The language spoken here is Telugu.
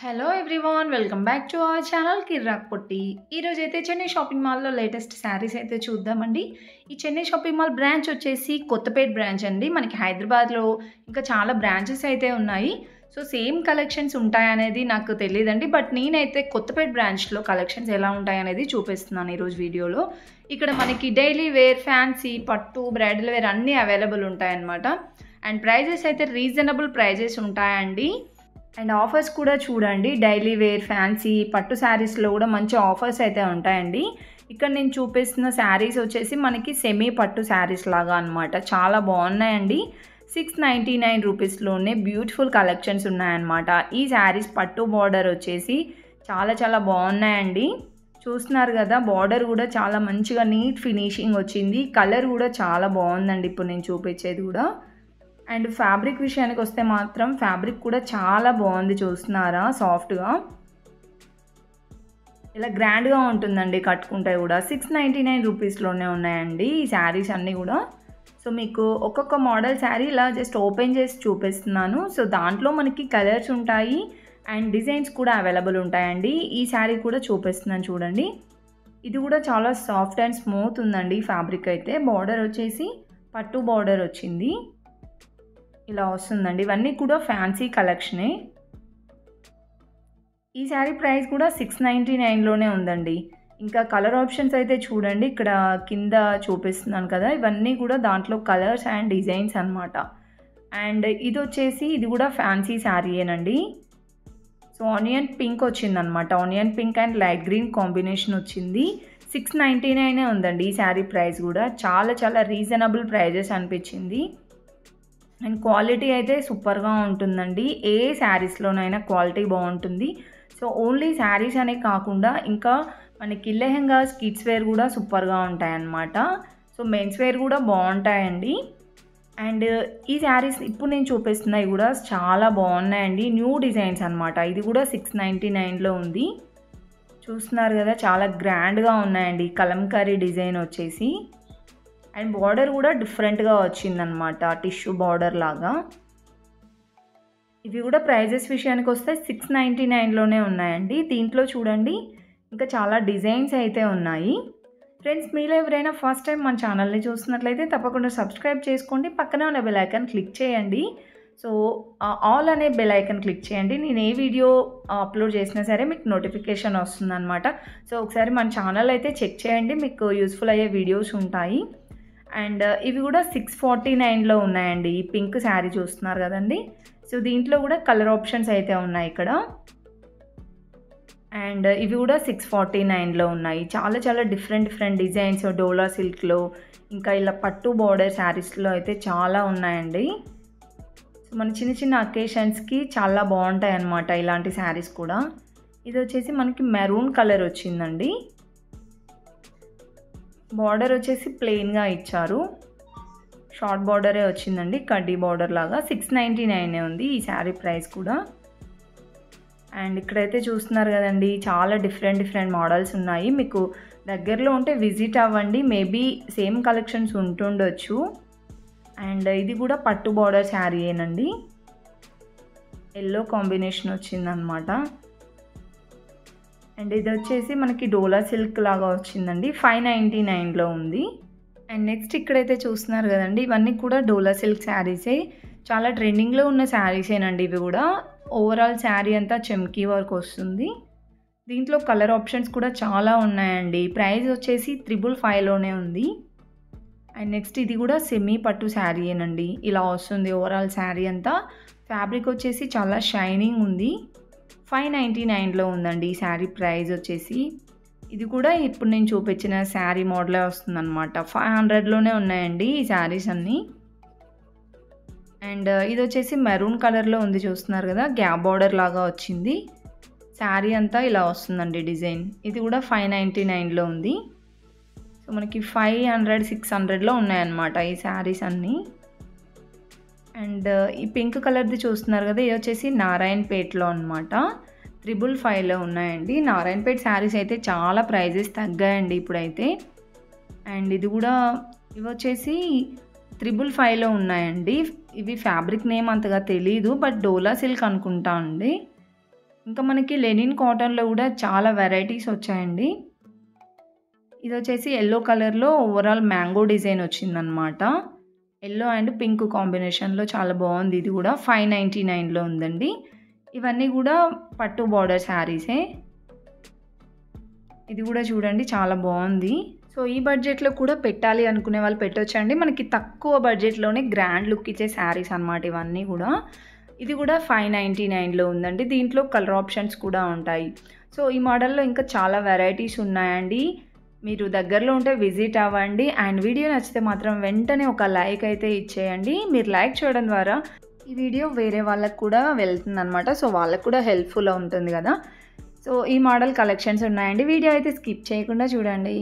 Hello everyone welcome back to our channel Kirrak Potti. ఈరోజు అయితే చెన్నై షాపింగ్ మాల్లో లేటెస్ట్ శారీస్ అయితే చూద్దామండి. ఈ చెన్నై షాపింగ్ మాల్ బ్రాంచ్ వచ్చేసి కొత్తపేట్ బ్రాంచ్ అండి. మనకి హైదరాబాద్లో ఇంకా చాలా బ్రాంచెస్ అయితే ఉన్నాయి. సో సేమ్ కలెక్షన్స్ ఉంటాయనేది నాకు తెలియదండి. బట్ నేనైతే కొత్తపేట్ బ్రాంచ్లో కలెక్షన్స్ ఎలా ఉంటాయనేది చూపిస్తున్నాను ఈరోజు వీడియోలో. ఇక్కడ మనకి డైలీ వేర్, ఫ్యాన్సీ, పట్టు, బ్రైడల్ వేర్ అన్నీ అవైలబుల్ ఉంటాయన్నమాట. అండ్ ప్రైజెస్ అయితే రీజనబుల్ ప్రైజెస్ ఉంటాయండి. అండ్ ఆఫర్స్ కూడా చూడండి, డైలీ వేర్, ఫ్యాన్సీ, పట్టు శారీస్లో కూడా మంచి ఆఫర్స్ అయితే ఉంటాయండి. ఇక్కడ నేను చూపిస్తున్న శారీస్ వచ్చేసి మనకి సెమీ పట్టు శారీస్ లాగా అనమాట. చాలా బాగున్నాయండి. 699 రూపీస్లోనే బ్యూటిఫుల్ కలెక్షన్స్ ఉన్నాయన్నమాట. ఈ శారీస్ పట్టు బార్డర్ వచ్చేసి చాలా బాగున్నాయండి. చూస్తున్నారు కదా, బార్డర్ కూడా చాలా మంచిగా నీట్ ఫినిషింగ్ వచ్చింది. కలర్ కూడా చాలా బాగుందండి ఇప్పుడు నేను చూపించేది కూడా. అండ్ ఫ్యాబ్రిక్ విషయానికి వస్తే మాత్రం ఫ్యాబ్రిక్ కూడా చాలా బాగుంది. చూస్తున్నారా, సాఫ్ట్గా ఇలా గ్రాండ్గా ఉంటుందండి కట్టుకుంటే కూడా. 699 రూపీస్లోనే ఉన్నాయండి ఈ శారీస్ అన్నీ కూడా. సో మీకు ఒక్కొక్క మోడల్ శారీ ఇలా జస్ట్ ఓపెన్ చేసి చూపిస్తున్నాను. సో దాంట్లో మనకి కలర్స్ ఉంటాయి అండ్ డిజైన్స్ కూడా అవైలబుల్ ఉంటాయండి. ఈ శారీ కూడా చూపిస్తున్నాను చూడండి. ఇది కూడా చాలా సాఫ్ట్ అండ్ స్మూత్ ఉందండి ఫ్యాబ్రిక్ అయితే. బార్డర్ వచ్చేసి పట్టు బార్డర్ వచ్చింది, ఇలా వస్తుందండి. ఇవన్నీ కూడా ఫ్యాన్సీ కలెక్షనే. ఈ శారీ ప్రైస్ కూడా 699లోనే ఉందండి. ఇంకా కలర్ ఆప్షన్స్ అయితే చూడండి, ఇక్కడ కింద చూపిస్తున్నాను కదా, ఇవన్నీ కూడా దాంట్లో కలర్స్ అండ్ డిజైన్స్ అనమాట. అండ్ ఇది వచ్చేసి ఇది కూడా ఫ్యాన్సీ శారీయేనండి. సో ఆనియన్ పింక్ వచ్చిందనమాట. Onion pink and light green combination వచ్చింది. 699 ఉందండి ఈ శారీ ప్రైస్ కూడా. చాలా రీజనబుల్ ప్రైజెస్ అనిపించింది. అండ్ క్వాలిటీ అయితే సూపర్గా ఉంటుందండి. ఏ శారీస్లోనైనా క్వాలిటీ బాగుంటుంది. సో ఓన్లీ శారీస్ అనే కాకుండా ఇంకా మనకి లెహెంగాస్, కిడ్స్ వేర్ కూడా సూపర్గా ఉంటాయన్నమాట. సో మెన్స్ వేర్ కూడా బాగుంటాయండి. అండ్ ఈ శారీస్ ఇప్పుడు నేను చూపిస్తున్నాయి కూడా చాలా బాగున్నాయండి. న్యూ డిజైన్స్ అనమాట. ఇది కూడా 699లో ఉంది. చూస్తున్నారు కదా, చాలా గ్రాండ్గా ఉన్నాయండి. కలంకారీ డిజైన్ వచ్చేసి అండ్ బార్డర్ కూడా డిఫరెంట్గా వచ్చిందనమాట, టిష్యూ బార్డర్ లాగా. ఇవి కూడా ప్రైజెస్ విషయానికి వస్తే 699లోనే ఉన్నాయండి. దీంట్లో చూడండి ఇంకా చాలా డిజైన్స్ అయితే ఉన్నాయి. ఫ్రెండ్స్, మీరు ఎవరైనా ఫస్ట్ టైం మన ఛానల్ని చూస్తున్నట్లయితే తప్పకుండా సబ్స్క్రైబ్ చేసుకోండి. పక్కనే ఉన్న బెల్ ఐకాన్ క్లిక్ చేయండి. సో ఆల్ అనే బెల్ ఐకాన్ క్లిక్ చేయండి. నేను ఏ వీడియో అప్లోడ్ చేసినా సరే మీకు నోటిఫికేషన్ వస్తుందన్నమాట. సో ఒకసారి మన ఛానల్ అయితే చెక్ చేయండి, మీకు యూస్ఫుల్ అయ్యే వీడియోస్ ఉంటాయి. అండ్ ఇవి కూడా 649లో ఉన్నాయండి. ఈ పింక్ శారీ చూస్తున్నారు కదండి. సో దీంట్లో కూడా కలర్ ఆప్షన్స్ అయితే ఉన్నాయి ఇక్కడ. అండ్ ఇవి కూడా 649లో ఉన్నాయి. చాలా డిఫరెంట్ డిజైన్స్ డోలా సిల్క్లో, ఇంకా ఇలా పట్టు బార్డర్ శారీస్లో అయితే చాలా ఉన్నాయండి. సో మన చిన్న అకేషన్స్కి చాలా బాగుంటాయి అన్నమాట ఇలాంటి శారీస్ కూడా. ఇది వచ్చేసి మనకి మెరూన్ కలర్ వచ్చిందండి. బార్డర్ వచ్చేసి ప్లెయిన్గా ఇచ్చారు, షార్ట్ బార్డరే వచ్చిందండి, కడ్డీ బార్డర్ లాగా. 699 ఉంది ఈ శారీ ప్రైస్ కూడా. అండ్ ఇక్కడైతే చూస్తున్నారు కదండి, చాలా డిఫరెంట్ మోడల్స్ ఉన్నాయి. మీకు దగ్గరలో ఉంటే విజిట్ అవ్వండి, మేబీ సేమ్ కలెక్షన్స్ ఉంటుండొచ్చు. అండ్ ఇది కూడా పట్టు బార్డర్ శారీయేనండి. ఎల్లో కాంబినేషన్ వచ్చిందనమాట. అండ్ ఇది వచ్చేసి మనకి డోలా సిల్క్ లాగా వచ్చిందండి. 599లో ఉంది. అండ్ నెక్స్ట్ ఇక్కడైతే చూస్తున్నారు కదండి, ఇవన్నీ కూడా డోలా సిల్క్ శారీసే. చాలా ట్రెండింగ్లో ఉన్న శారీసేనండి ఇవి కూడా. ఓవరాల్ శారీ అంతా చెమ్కీ వర్క్ వస్తుంది. దీంట్లో కలర్ ఆప్షన్స్ కూడా చాలా ఉన్నాయండి. ప్రైస్ వచ్చేసి 555లోనే ఉంది. అండ్ నెక్స్ట్ ఇది కూడా సెమీ పట్టు శారీయేనండి. ఇలా వస్తుంది ఓవరాల్ శారీ అంతా. ఫ్యాబ్రిక్ వచ్చేసి చాలా షైనింగ్ ఉంది. 599లో ఉందండి ఈ శారీ ప్రైస్ వచ్చేసి. ఇది కూడా ఇప్పుడు నేను చూపించిన శారీ మోడలే వస్తుందన్నమాట. 500లోనే ఉన్నాయండి ఈ శారీస్ అన్నీ. అండ్ ఇది వచ్చేసి మెరూన్ కలర్లో ఉంది, చూస్తున్నారు కదా, గ్యాప్ బార్డర్ లాగా వచ్చింది. శారీ అంతా ఇలా వస్తుందండి డిజైన్. ఇది కూడా 599లో ఉంది. సో మనకి 500, 600లో ఉన్నాయన్నమాట ఈ శారీస్ అన్నీ. అండ్ ఈ పింక్ కలర్ది చూస్తున్నారు కదా, ఇది వచ్చేసి నారాయణపేటలో అనమాట. 555లో ఉన్నాయండి. నారాయణపేట శారీస్ అయితే చాలా ప్రైజెస్ తగ్గాయండి ఇప్పుడైతే. అండ్ ఇది కూడా ఇవి వచ్చేసి 555లో ఉన్నాయండి. ఇవి ఫ్యాబ్రిక్ నేమ్ అంతగా తెలీదు, బట్ డోలా సిల్క్ అనుకుంటా అండి. ఇంకా మనకి లెనిన్ కాటన్‌లో కూడా చాలా వెరైటీస్ వచ్చాయండి. ఇదొచ్చేసి యెల్లో కలర్‌లో ఓవరాల్ మ్యాంగో డిజైన్ వచ్చిందనమాట. యెల్లో అండ్ పింక్ కాంబినేషన్‌లో చాలా బాగుంది. ఇది కూడా 599లో ఉందండి. ఇవన్నీ కూడా పట్టు బార్డర్ శారీసే. ఇది కూడా చూడండి చాలా బాగుంది. సో ఈ బడ్జెట్‌లో కూడా పెట్టాలి అనుకునే వాళ్ళు పెట్టొచ్చండి. మనకి తక్కువ బడ్జెట్‌లోనే గ్రాండ్ లుక్ ఇచ్చే శారీస్ అనమాట ఇవన్నీ కూడా. ఇది కూడా 599లో ఉందండి. దీంట్లో కలర్ ఆప్షన్స్ కూడా ఉంటాయి. సో ఈ మోడల్‌లో ఇంకా చాలా వెరైటీస్ ఉన్నాయండి. మీరు దగ్గరలో ఉంటే విజిట్ అవ్వండి. అండ్ వీడియో నచ్చితే మాత్రం వెంటనే ఒక లైక్ అయితే ఇచ్చేయండి. మీరు లైక్ చేయడం ద్వారా ఈ వీడియో వేరే వాళ్ళకి కూడా వెళ్తుందనమాట. సో వాళ్ళకి కూడా హెల్ప్‌ఫుల్ ఉంటుంది కదా. సో ఈ మోడల్ కలెక్షన్స్ ఉన్నాయండి. వీడియో అయితే స్కిప్ చేయకుండా చూడండి.